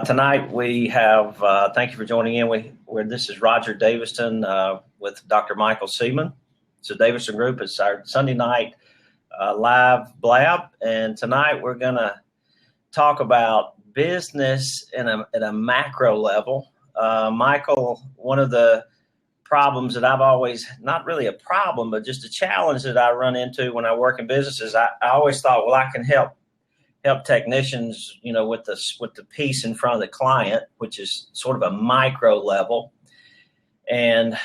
Tonight we have, thank you for joining in. This is Roger Daviston with Dr. Michael Seaman. It's the Daviston Group. It's our Sunday night live blab. And tonight we're going to talk about business at a macro level. Michael, one of the problems that I've always, not really a problem, but just a challenge that I run into when I work in businesses, I always thought, well, I can help technicians, with the piece in front of the client, which is sort of a micro level. And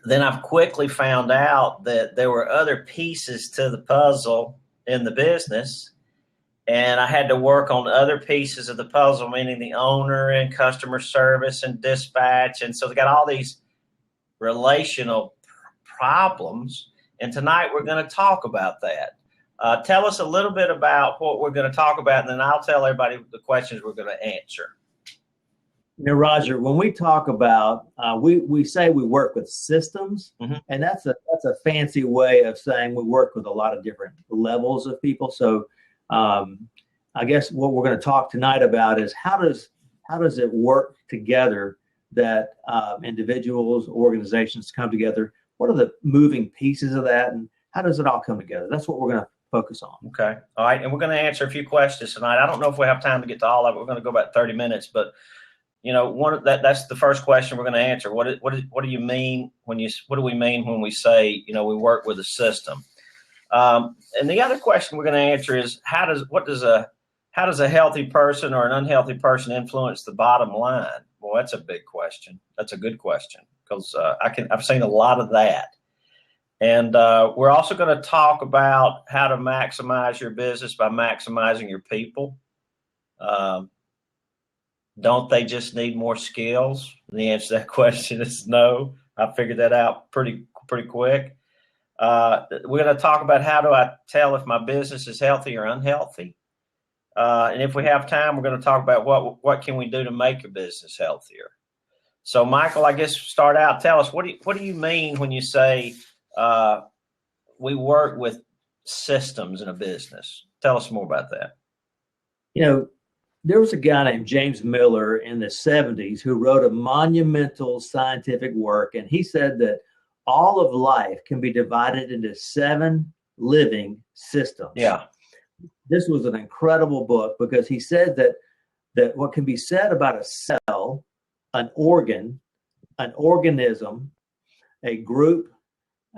then I've quickly found out that there were other pieces to the puzzle in the business, and I had to work on other pieces of the puzzle, meaning the owner and customer service and dispatch. And so they got all these relational problems. And tonight we're going to talk about that. Tell us a little bit about what we're going to talk about, and then I'll tell everybody the questions we're going to answer. Roger, when we talk about, we say we work with systems, mm-hmm. and that's a fancy way of saying we work with a lot of different levels of people. So I guess what we're going to talk tonight about is how does it work together that individuals, organizations come together? What are the moving pieces of that, and how does it all come together? That's what we're going to focus on. Okay. All right. And we're going to answer a few questions tonight. I don't know if we have time to get to all of it. We're going to go about 30 minutes, but that's the first question we're going to answer. What do you mean what do we mean when we say, we work with a system? And the other question we're going to answer is how does a healthy person or an unhealthy person influence the bottom line? Well, that's a big question. That's a good question because I've seen a lot of that. And we're also going to talk about how to maximize your business by maximizing your people. Don't they just need more skills? And the answer to that question is no. I figured that out pretty quick. We're going to talk about how do I tell if my business is healthy or unhealthy. And if we have time, we're going to talk about what can we do to make a business healthier. So, Michael, I guess start out. Tell us what do you mean when you say we work with systems in a business? Tell us more about that. There was a guy named James Miller in the 70s who wrote a monumental scientific work, and he said that all of life can be divided into 7 living systems. Yeah. This was an incredible book because he said that what can be said about a cell, an organ, an organism, a group,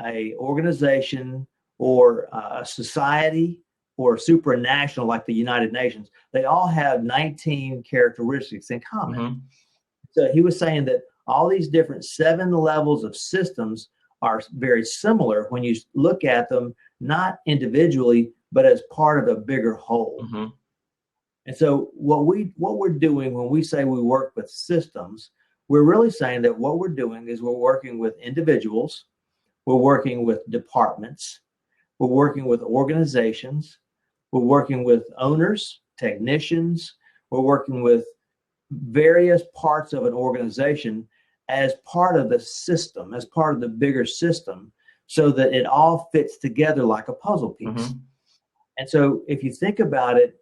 a organization, or a society, or supranational like the United Nations, they all have 19 characteristics in common. Mm-hmm. So he was saying that all these different 7 levels of systems are very similar when you look at them, not individually, but as part of a bigger whole. Mm-hmm. And so what we're doing when we say we work with systems, we're really saying that what we're doing is we're working with individuals, we're working with departments, we're working with organizations, we're working with owners, technicians, we're working with various parts of an organization as part of the system, as part of the bigger system, so that it all fits together like a puzzle piece. Mm-hmm. And so if you think about it,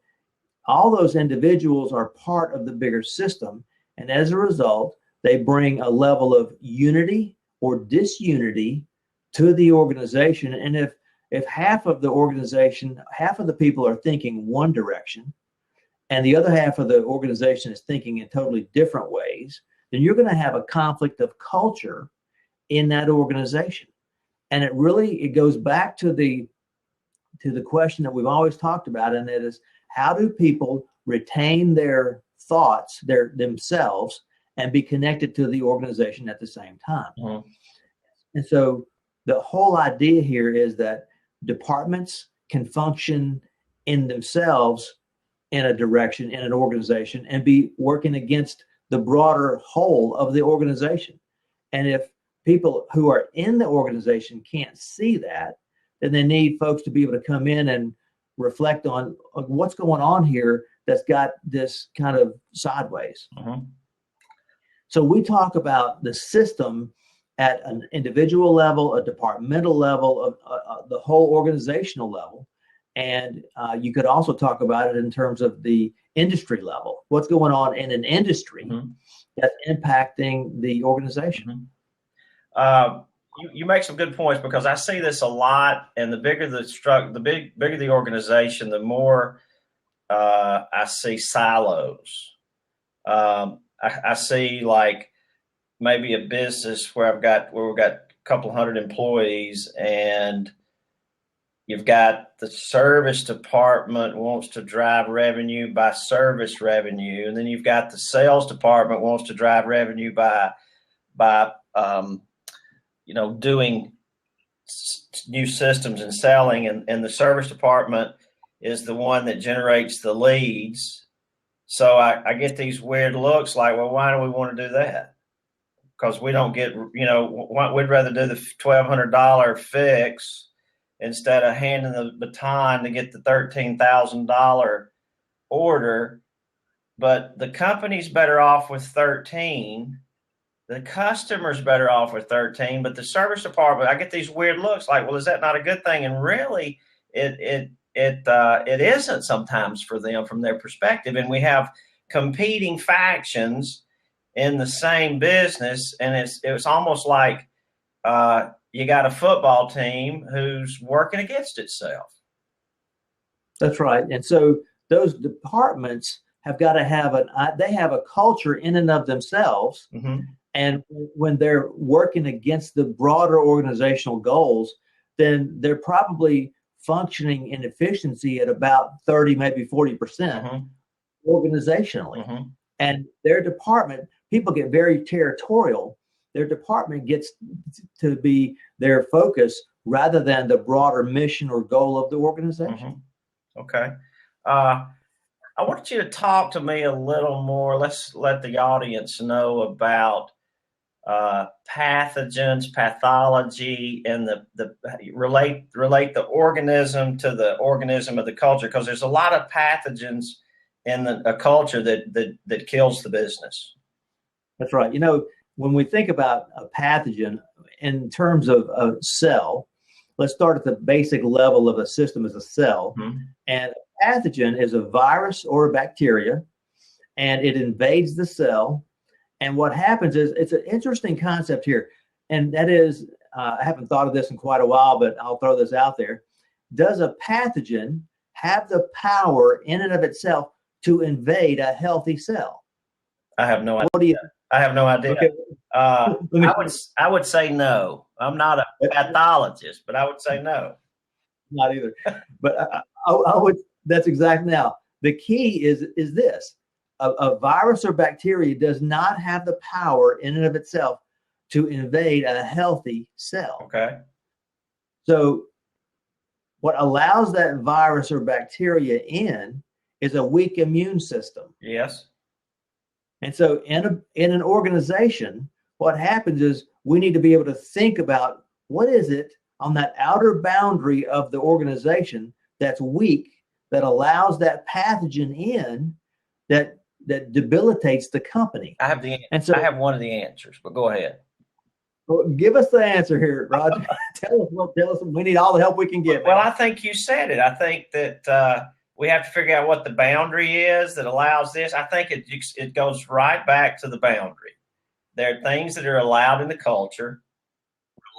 all those individuals are part of the bigger system. And as a result, they bring a level of unity or disunity to the organization. And if half of the organization, half of the people are thinking one direction, and the other half of the organization is thinking in totally different ways, then you're going to have a conflict of culture in that organization. And it goes back to the question that we've always talked about, and that is, how do people retain their thoughts, themselves, and be connected to the organization at the same time? Mm-hmm. And so the whole idea here is that departments can function in themselves in a direction, in an organization, and be working against the broader whole of the organization. And if people who are in the organization can't see that, then they need folks to be able to come in and reflect on what's going on here that's got this kind of sideways. Mm-hmm. So we talk about the system at an individual level, a departmental level, the whole organizational level. And you could also talk about it in terms of the industry level. What's going on in an industry that's impacting the organization? You make some good points, because I see this a lot, and the bigger bigger the organization, the more I see silos. I see like maybe a business where we've got a couple hundred employees, and you've got the service department wants to drive revenue by service revenue, and then you've got the sales department wants to drive revenue by doing new systems and selling, and the service department is the one that generates the leads. So I get these weird looks like, well, why do we want to do that? Because we don't get, we'd rather do the $1,200 fix instead of handing the baton to get the $13,000 order. But the company's better off with 13. The customer's better off with 13, but the service department, I get these weird looks like, well, is that not a good thing? And really, it isn't sometimes for them from their perspective. And we have competing factions in the same business, and it's almost like you got a football team who's working against itself. That's right. And so those departments have got to have they have a culture in and of themselves. And when they're working against the broader organizational goals, then they're probably functioning in efficiency at about 30, maybe 40% organizationally. And their department, people get very territorial. Their department gets to be their focus rather than the broader mission or goal of the organization. Okay. I want you to talk to me a little more. Let's let the audience know about pathogens, pathology, and relate the organism to the organism of the culture, because there's a lot of pathogens in a culture that kills the business. That's right. When we think about a pathogen in terms of a cell, let's start at the basic level of a system as a cell. And a pathogen is a virus or a bacteria, and it invades the cell. And what happens is, it's an interesting concept here. And that is, I haven't thought of this in quite a while, but I'll throw this out there. Does a pathogen have the power in and of itself to invade a healthy cell? I have no idea. What do you? I have no idea. Okay. I would say no. I'm not a pathologist, but I would say no. Not either. But I would. That's exactly now. The key is this. A virus or bacteria does not have the power in and of itself to invade a healthy cell. Okay. So what allows that virus or bacteria in is a weak immune system. Yes. And so in an organization, what happens is we need to be able to think about what is it on that outer boundary of the organization that's weak, that allows that pathogen in, that debilitates the company. I have one of the answers, but go ahead. Well, give us the answer here, Roger. Tell us. We need all the help we can get. Well, I think you said it. I think that we have to figure out what the boundary is that allows this. I think it goes right back to the boundary. There are things that are allowed in the culture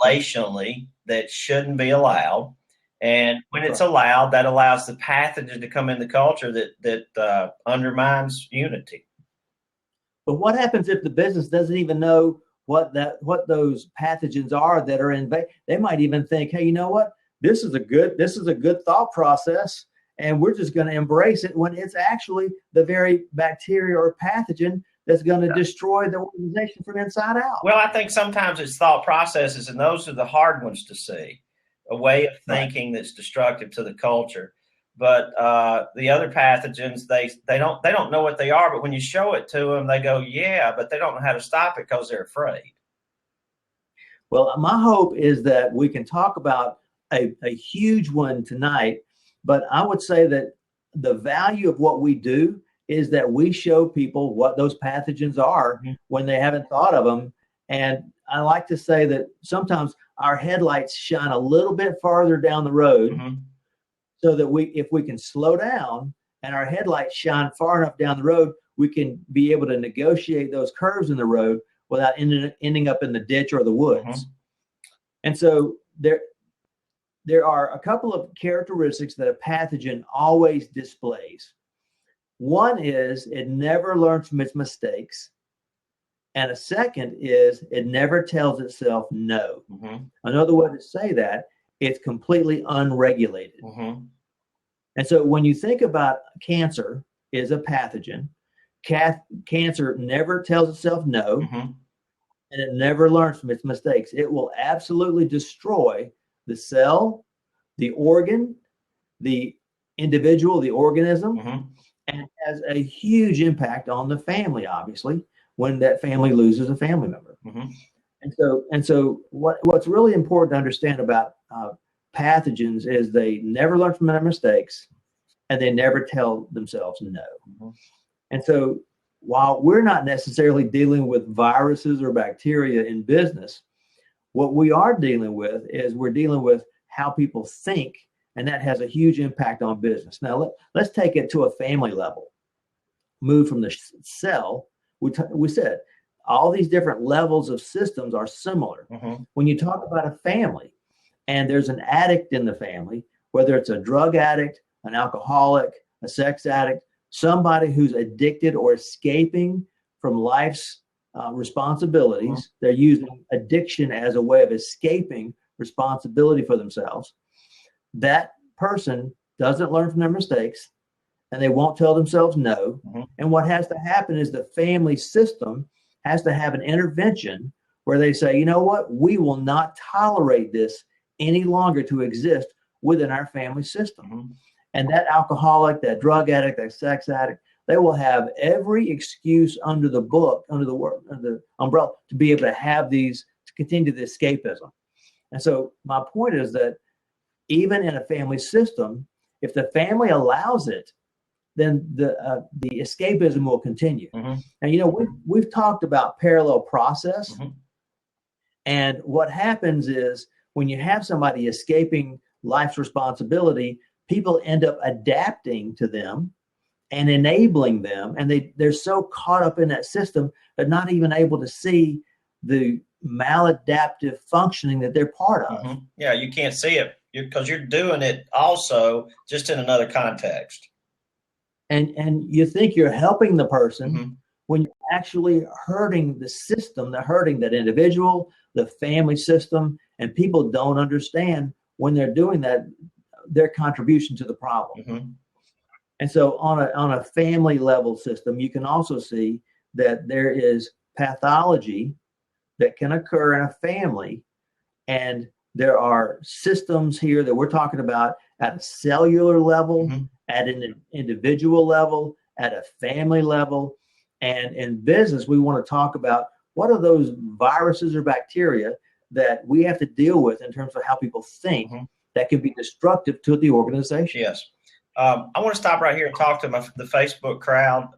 relationally that shouldn't be allowed. And when it's allowed, that allows the pathogen to come in the culture that undermines unity. But what happens if the business doesn't even know what those pathogens are that are invading? They might even think, hey, you know what? This is a good thought process, and we're just going to embrace it, when it's actually the very bacteria or pathogen that's going to destroy the organization from inside out. Well, I think sometimes it's thought processes, and those are the hard ones to see. A way of thinking that's destructive to the culture. But the other pathogens, they don't know what they are, but when you show it to them, they go, yeah, but they don't know how to stop it because they're afraid. Well, my hope is that we can talk about a huge one tonight, but I would say that the value of what we do is that we show people what those pathogens are when they haven't thought of them. And I like to say that sometimes our headlights shine a little bit farther down the road, so that if we can slow down and our headlights shine far enough down the road, we can be able to negotiate those curves in the road without ending up in the ditch or the woods. Mm-hmm. And so there are a couple of characteristics that a pathogen always displays. One is it never learns from its mistakes. And a second is it never tells itself no. Mm-hmm. Another way to say that, it's completely unregulated. Mm-hmm. And so when you think about cancer is a pathogen, cancer never tells itself no, Mm-hmm. and it never learns from its mistakes. It will absolutely destroy the cell, the organ, the individual, the organism, Mm-hmm. and has a huge impact on the family, obviously, when that family loses a family member. Mm-hmm. And so what's really important to understand about pathogens is they never learn from their mistakes, and they never tell themselves no. Mm-hmm. And so while we're not necessarily dealing with viruses or bacteria in business, what we are dealing with is we're dealing with how people think, and that has a huge impact on business. Now, let's take it to a family level. Move from the cell. We said all these different levels of systems are similar. Mm-hmm. When you talk about a family and there's an addict in the family, whether it's a drug addict, an alcoholic, a sex addict, somebody who's addicted or escaping from life's responsibilities, Mm-hmm. they're using addiction as a way of escaping responsibility for themselves. That person doesn't learn from their mistakes, and they won't tell themselves no. Mm-hmm. And what has to happen is the family system has to have an intervention where they say, you know what, we will not tolerate this any longer to exist within our family system. Mm-hmm. And that alcoholic, that drug addict, that sex addict, they will have every excuse under the book, under the umbrella, to be able to have these, to continue the escapism. And so my point is that even in a family system, if the family allows it, then the escapism will continue. Mm-hmm. And you know, we've talked about parallel process, Mm-hmm. and what happens is when you have somebody escaping life's responsibility, people end up adapting to them and enabling them, and they're so caught up in that system they're not even able to see the maladaptive functioning that they're part of. Mm-hmm. Yeah, you can't see it because you're doing it also just in another context. And you think you're helping the person Mm-hmm. when you're actually hurting the system. They're hurting that individual, the family system, and people don't understand when they're doing that, their contribution to the problem. Mm-hmm. And so on a family level system, you can also see that there is pathology that can occur in a family, and there are systems here that we're talking about at a cellular level, Mm-hmm. at an individual level, at a family level. And in business, we want to talk about what are those viruses or bacteria that we have to deal with in terms of how people think, Mm-hmm. that can be destructive to the organization. Yes. I want to stop right here and talk to the Facebook crowd.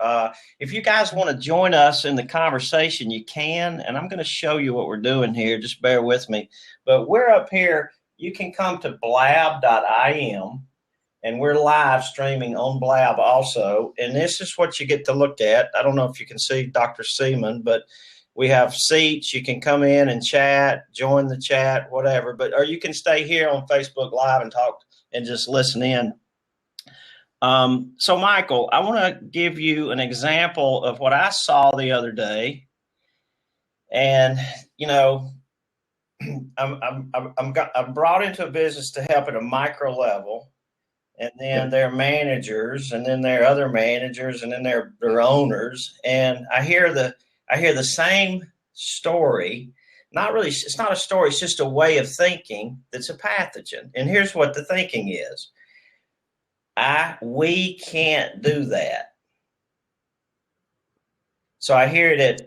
If you guys want to join us in the conversation, you can, and I'm going to show you what we're doing here. Just bear with me. But we're up here. You can come to blab.im, and we're live streaming on Blab also. And this is what you get to look at. I don't know if you can see Dr. Seaman, but we have seats. You can come in and chat, join the chat, whatever. Or you can stay here on Facebook Live and talk and just listen in. So, Michael, I want to give you an example of what I saw the other day. And, you know, I'm brought into a business to help at a micro level. And then there are managers, and then there are other managers, and then there are owners. And I hear the same story. Not really, it's not a story, it's just a way of thinking that's a pathogen. And here's what the thinking is. We can't do that. So I hear it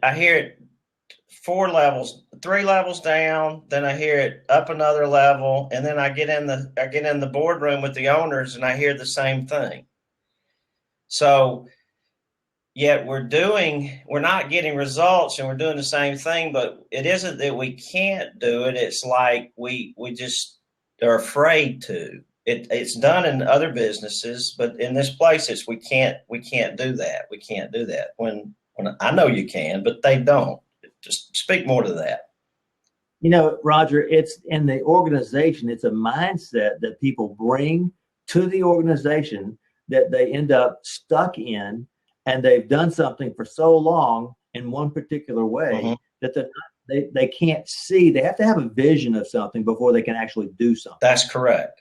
3 levels down, then I hear it up another level, and then I get in the boardroom with the owners and I hear the same thing. So yet we're not getting results and we're doing the same thing, but it isn't that we can't do it. It's like we just are afraid to. It's done in other businesses, but in this place, we can't do that. We can't do that. When I know you can, but they don't. Just speak more to that. Roger, it's in the organization. It's a mindset that people bring to the organization that they end up stuck in, and they've done something for so long in one particular way that they can't see. They have to have a vision of something before they can actually do something. That's correct.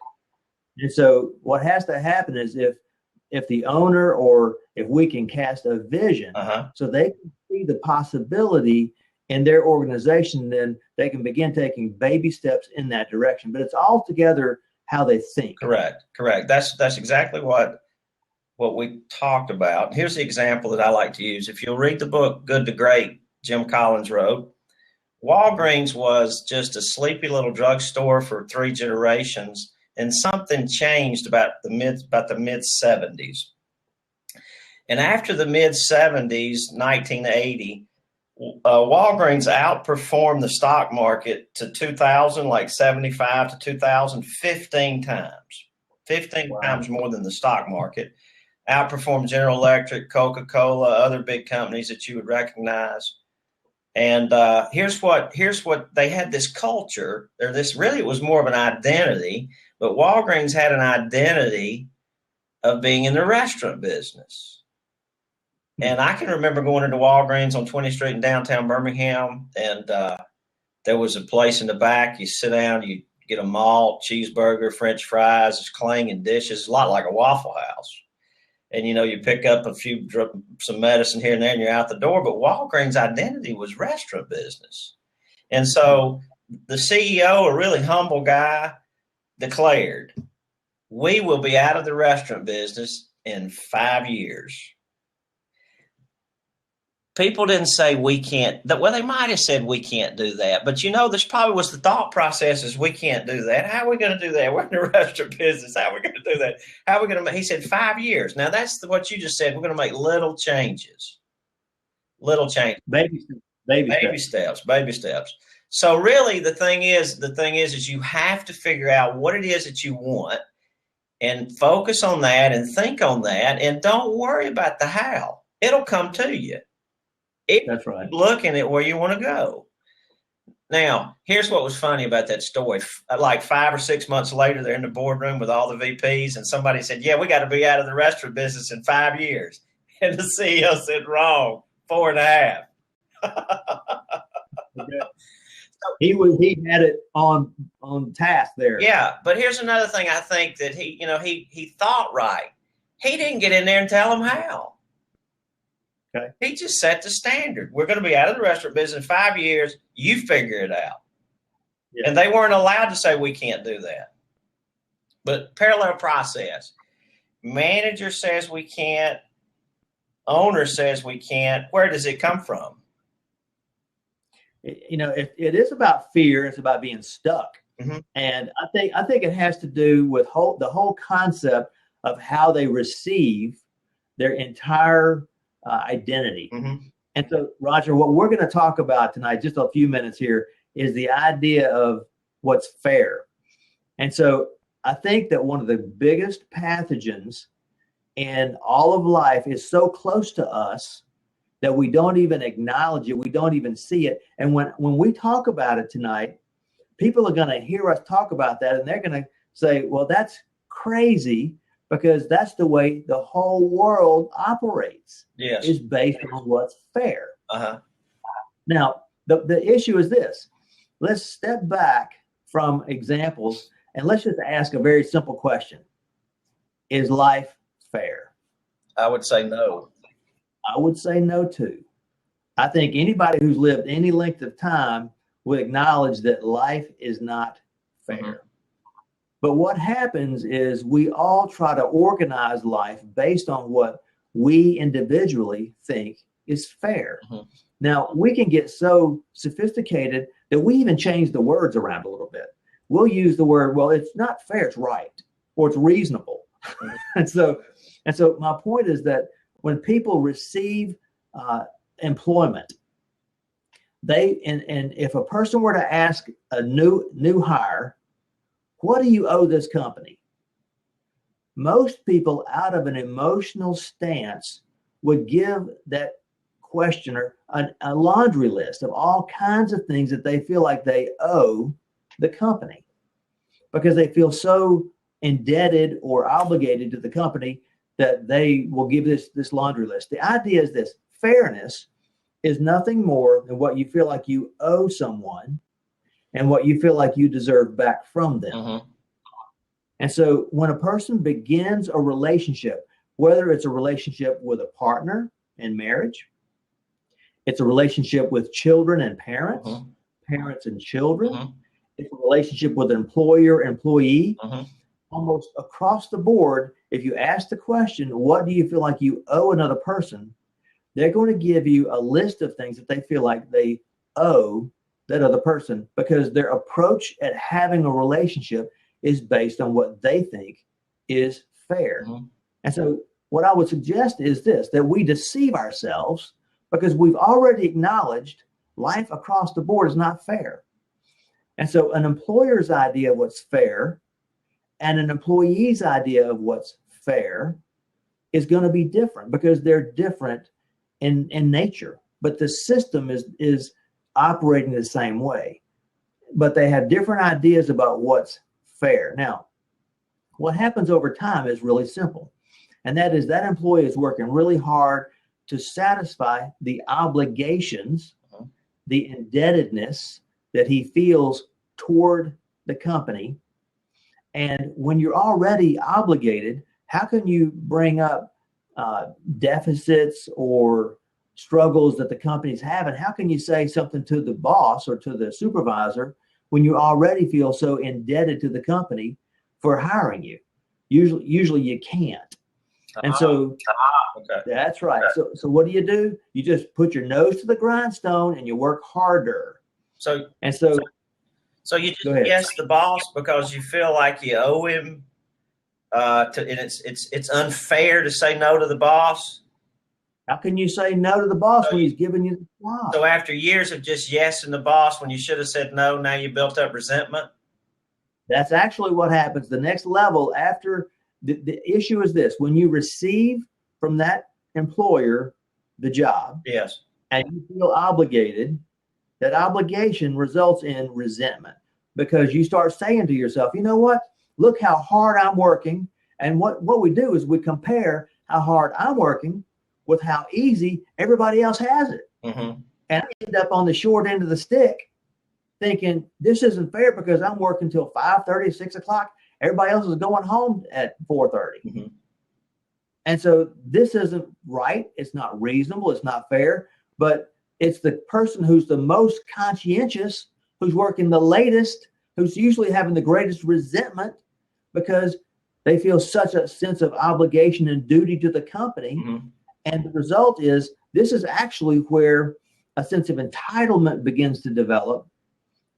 And so what has to happen is if the owner, or if we can cast a vision so they can see the possibility in their organization, then they can begin taking baby steps in that direction. But it's all together how they think. Correct. That's exactly what we talked about. Here's the example that I like to use. If you'll read the book Good to Great, Jim Collins wrote, Walgreens was just a sleepy little drugstore for 3 generations, and something changed about the mid 70s. And after the mid 70s, 1980, Walgreens outperformed the stock market to 2000, like 75 to 2000, 15 times. 15 times more than the stock market. Outperformed General Electric, Coca-Cola, other big companies that you would recognize. And here's what they had, this culture, or this really, it was more of an identity, but Walgreens had an identity of being in the restaurant business. And I can remember going into Walgreens on 20th Street in downtown Birmingham, and there was a place in the back. You sit down, you get a malt, cheeseburger, French fries, it's clanging dishes, a lot like a Waffle House. And, you pick up some medicine here and there, and you're out the door. But Walgreens' identity was restaurant business. And so the CEO, a really humble guy, declared, we will be out of the restaurant business in 5 years. People didn't say we can't. Well, they might have said we can't do that. But, this probably was the thought process is we can't do that. How are we going to do that? We're in the restaurant business. How are we going to do that? How are we going to? He said 5 years. Now, that's what you just said. We're going to make little changes. Little changes. Baby steps. So really, the thing is you have to figure out what it is that you want and focus on that and think on that, and don't worry about the how. It'll come to you. That's right. Looking at where you want to go. Now, here's what was funny about that story. Like 5 or 6 months later, they're in the boardroom with all the VPs, and somebody said, yeah, we got to be out of the restaurant business in 5 years. And the CEO said, wrong, 4.5. He had it on task there. Yeah, but here's another thing I think that he thought right. He didn't get in there and tell them how. Okay. He just set the standard. We're going to be out of the restaurant business in 5 years. You figure it out. Yeah. And they weren't allowed to say we can't do that. But parallel process. Manager says we can't. Owner says we can't. Where does it come from? It is about fear. It's about being stuck. Mm-hmm. And I think it has to do with the whole concept of how they receive their entire identity. Mm-hmm. And so, Roger, what we're going to talk about tonight, just a few minutes here, is the idea of what's fair. And so I think that one of the biggest pathogens in all of life is so close to us that we don't even acknowledge it. We don't even see it. And when we talk about it tonight, people are going to hear us talk about that, and they're going to say, well, that's crazy, because that's the way the whole world operates. Yes. Is based on what's fair. Uh-huh. Now, the issue is this. Let's step back from examples, and let's just ask a very simple question. Is life fair? I would say no. I would say no, too. I think anybody who's lived any length of time would acknowledge that life is not fair. Mm-hmm. But what happens is we all try to organize life based on what we individually think is fair. Mm-hmm. Now, we can get so sophisticated that we even change the words around a little bit. We'll use the word, well, it's not fair, it's right, or it's reasonable. Mm-hmm. And so my point is that when people receive employment, and if a person were to ask a new hire, what do you owe this company? most people out of an emotional stance would give that questioner a laundry list of all kinds of things that they feel like they owe the company because they feel so indebted or obligated to the company that they will give this laundry list. The idea is this: fairness is nothing more than what you feel like you owe someone and what you feel like you deserve back from them. Mm-hmm. And so when a person begins a relationship, whether it's a relationship with a partner in marriage, it's a relationship with children and parents, Mm-hmm. parents and children, Mm-hmm. it's a relationship with an employer, employee, Mm-hmm. almost across the board, if you ask the question, what do you feel like you owe another person? They're going to give you a list of things that they feel like they owe that other person because their approach at having a relationship is based on what they think is fair. Mm-hmm. And so what I would suggest is this, that we deceive ourselves because we've already acknowledged life across the board is not fair. And so an employer's idea of what's fair and an employee's idea of what's fair is going to be different because they're different in nature. But the system is operating the same way. But they have different ideas about what's fair. Now, what happens over time is really simple. And that is that employee is working really hard to satisfy the obligations, the indebtedness that he feels toward the company. And when you're already obligated, how can you bring up deficits or struggles that the company's having? How can you say something to the boss or to the supervisor when you already feel so indebted to the company for hiring you? Usually you can't. And so Okay. that's right. So what do? You just put your nose to the grindstone and you work harder. So you just guess the boss because you feel like you owe him, and it's unfair to say no to the boss. How can you say no to the boss when he's giving you the job? So after years of just yesing the boss when you should have said no, now you built up resentment? That's actually what happens. The next level after the issue is this: when you receive from that employer the job, yes, and you feel obligated, that obligation results in resentment because you start saying to yourself, you know what? Look how hard I'm working. And what we do is we compare how hard I'm working with how easy everybody else has it. Mm-hmm. And I end up on the short end of the stick thinking this isn't fair because I'm working till 5:30, 6 o'clock. Everybody else is going home at 4:30. Mm-hmm. And so this isn't right. It's not reasonable. It's not fair. But it's the person who's the most conscientious, who's working the latest, who's usually having the greatest resentment because they feel such a sense of obligation and duty to the company. Mm-hmm. And the result is this is actually where a sense of entitlement begins to develop.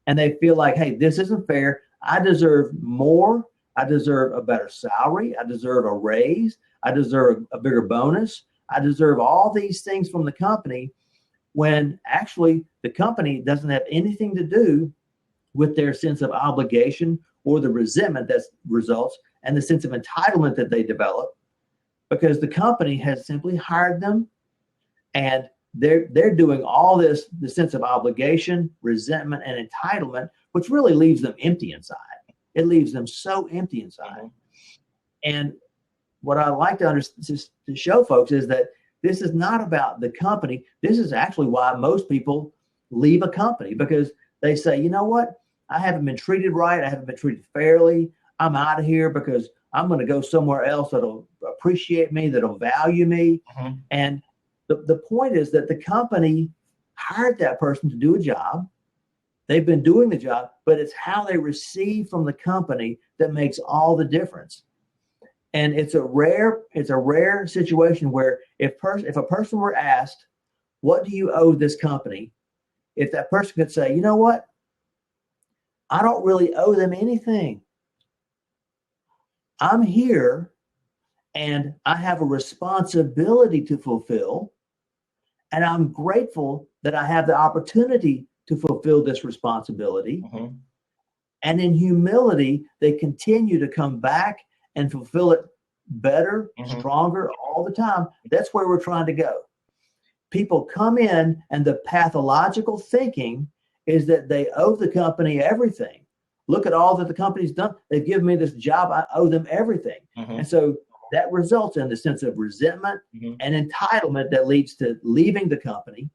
And they feel like, hey, this isn't fair. I deserve more. I deserve a better salary. I deserve a raise. I deserve a bigger bonus. I deserve all these things from the company when actually the company doesn't have anything to do with their sense of obligation or the resentment that results and the sense of entitlement that they develop because the company has simply hired them and they're doing all this, the sense of obligation, resentment, and entitlement, which really leaves them empty inside. It leaves them so empty inside. Mm-hmm. And what I like to show folks is that this is not about the company. This is actually why most people leave a company because they say, you know what? I haven't been treated right. I haven't been treated fairly. I'm out of here because I'm going to go somewhere else that'll appreciate me, that'll value me. Mm-hmm. And the point is that the company hired that person to do a job. They've been doing the job, but it's how they receive from the company that makes all the difference. And it's a rare situation where if a person were asked, what do you owe this company? If that person could say, you know what? I don't really owe them anything. I'm here and I have a responsibility to fulfill. And I'm grateful that I have the opportunity to fulfill this responsibility. Mm-hmm. And in humility, they continue to come back and fulfill it better, stronger all the time. That's where we're trying to go. People come in, and the pathological thinking is that they owe the company everything. Look at all that the company's done. They've given me this job. I owe them everything. And so that results in the sense of resentment and entitlement that leads to leaving the company.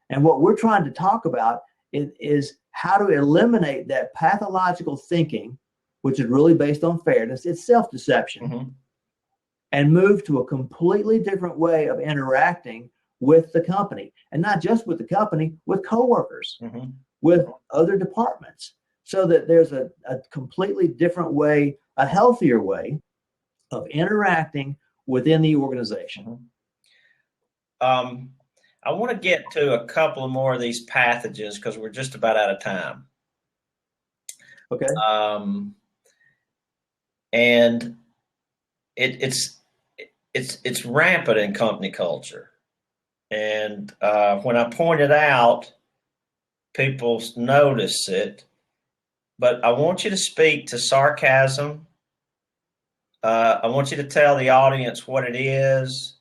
And what we're trying to talk about is how to eliminate that pathological thinking, which is really based on fairness. It's self-deception, and move to a completely different way of interacting with the company, and not just with the company, with coworkers, with other departments, so that there's a completely different way, a healthier way of interacting within the organization. I want to get to a couple of more of these pathogens because we're just about out of time. Okay. And it's rampant in company culture. And when I point it out, people notice it. But I want you to speak to sarcasm. I want you to tell the audience what it is,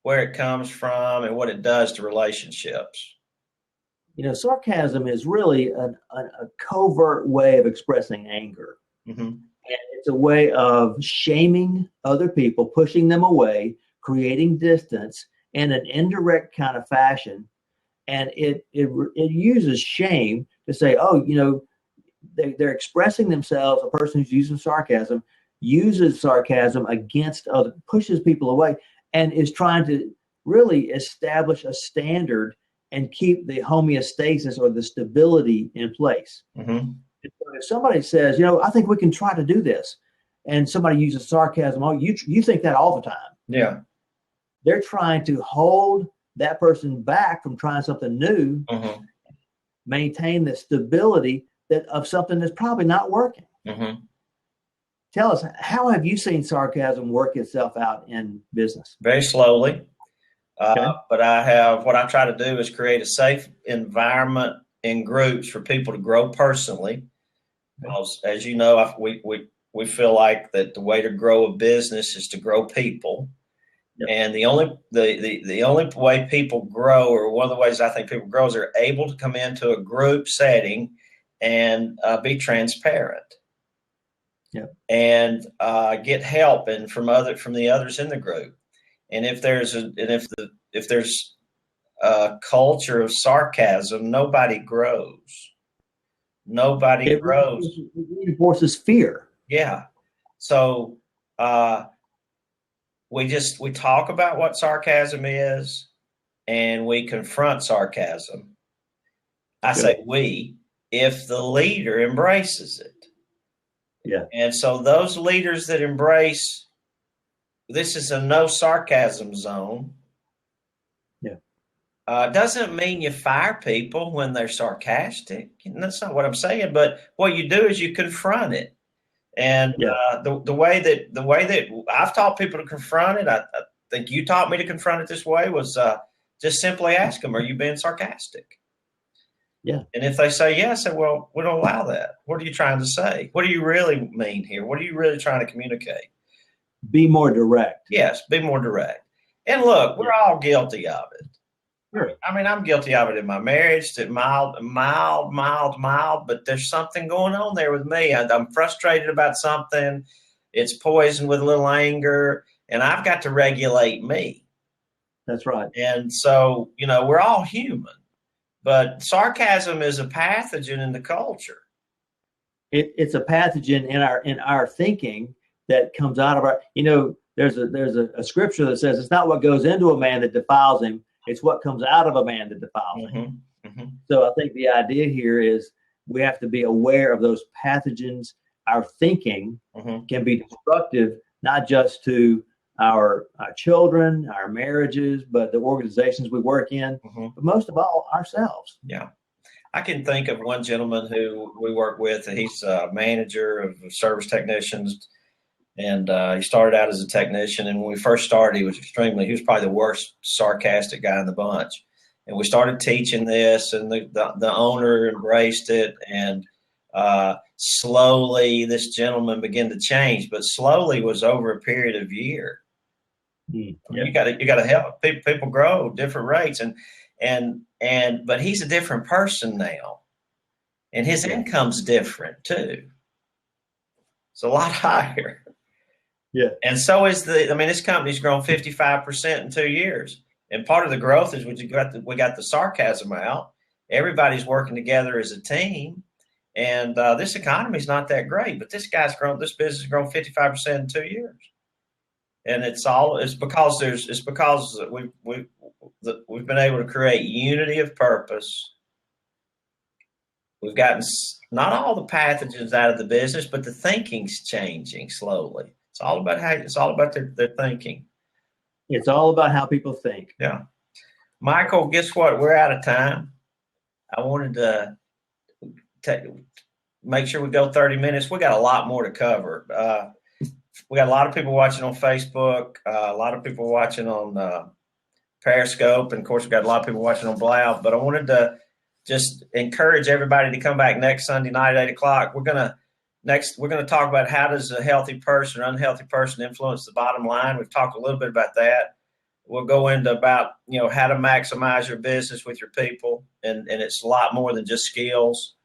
where it comes from, and what it does to relationships. Sarcasm is really a covert way of expressing anger. And it's a way of shaming other people, pushing them away, creating distance in an indirect kind of fashion. And it uses shame to say, they're expressing themselves. A person who's using sarcasm uses sarcasm against other, pushes people away, and is trying to really establish a standard and keep the homeostasis or the stability in place. If somebody says, I think we can try to do this, and somebody uses sarcasm, you think that all the time. Yeah. They're trying to hold that person back from trying something new, maintain the stability of something that's probably not working. Tell us, how have you seen sarcasm work itself out in business? Very slowly. But what I try to do is create a safe environment in groups for people to grow personally. Because, as you know, we feel like that the way to grow a business is to grow people. And the only way people grow, or one of the ways I think people grow, is they're able to come into a group setting and be transparent. And get help from the others in the group. And if there's a culture of sarcasm, nobody grows. It reinforces fear. Yeah. So we talk about what sarcasm is, and we confront sarcasm. I say we, if the leader embraces it. Yeah. And so those leaders that embrace, this is a no sarcasm zone. Doesn't mean you fire people when they're sarcastic. That's not what I'm saying. But what you do is you confront it. And the way that I've taught people to confront it, I think you taught me to confront it this way, was just simply ask them, are you being sarcastic? Yeah. And if they say yes, I say, well, we don't allow that. What are you trying to say? What do you really mean here? What are you really trying to communicate? Be more direct. Yes, be more direct. And look, we're all guilty of it. Sure. I mean, I'm guilty of it in my marriage, to mild, but there's something going on there with me. I'm frustrated about something. It's poisoned with a little anger, and I've got to regulate me. That's right. And so, we're all human, but sarcasm is a pathogen in the culture. It's a pathogen in our thinking that comes out of our, there's a scripture that says it's not what goes into a man that defiles him, it's what comes out of a man that defiles him. So I think the idea here is we have to be aware of those pathogens. Our thinking can be destructive, not just to our children, our marriages, but the organizations we work in, but most of all, ourselves. Yeah. I can think of one gentleman who we work with, and he's a manager of service technicians. And he started out as a technician. And when we first started, he was probably the worst sarcastic guy in the bunch. And we started teaching this, and the owner embraced it. And Slowly, this gentleman began to change, but slowly was over a period of year. Mm, I mean, you got to help people grow different rates, but he's a different person now, and his income's different too. It's a lot higher. Yeah. And so is this company's grown 55% in 2 years. And part of the growth is we got the Sarcasm out. Everybody's working together as a team. And this economy's not that great, but this business has grown 55% in 2 years. And it's because we've been able to create unity of purpose. We've gotten not all the pathogens out of the business, but the thinking's changing slowly. It's all about their thinking. It's all about how people think. Yeah. Michael, guess what? We're out of time. I wanted to make sure we go 30 minutes. We got a lot more to cover. We got a lot of people watching on Facebook, a lot of people watching on Periscope, and of course, we got a lot of people watching on Blab. But I wanted to just encourage everybody to come back next Sunday night at 8:00. We're gonna talk about how does a healthy person or unhealthy person influence the bottom line. We've talked a little bit about that. We'll go into about how to maximize your business with your people, and it's a lot more than just skills.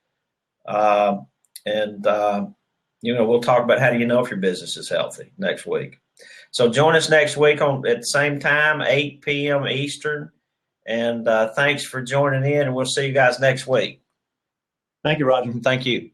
We'll talk about how do you know if your business is healthy next week. So join us next week at the same time, 8 p.m. Eastern. And thanks for joining in, and we'll see you guys next week. Thank you, Roger. Thank you.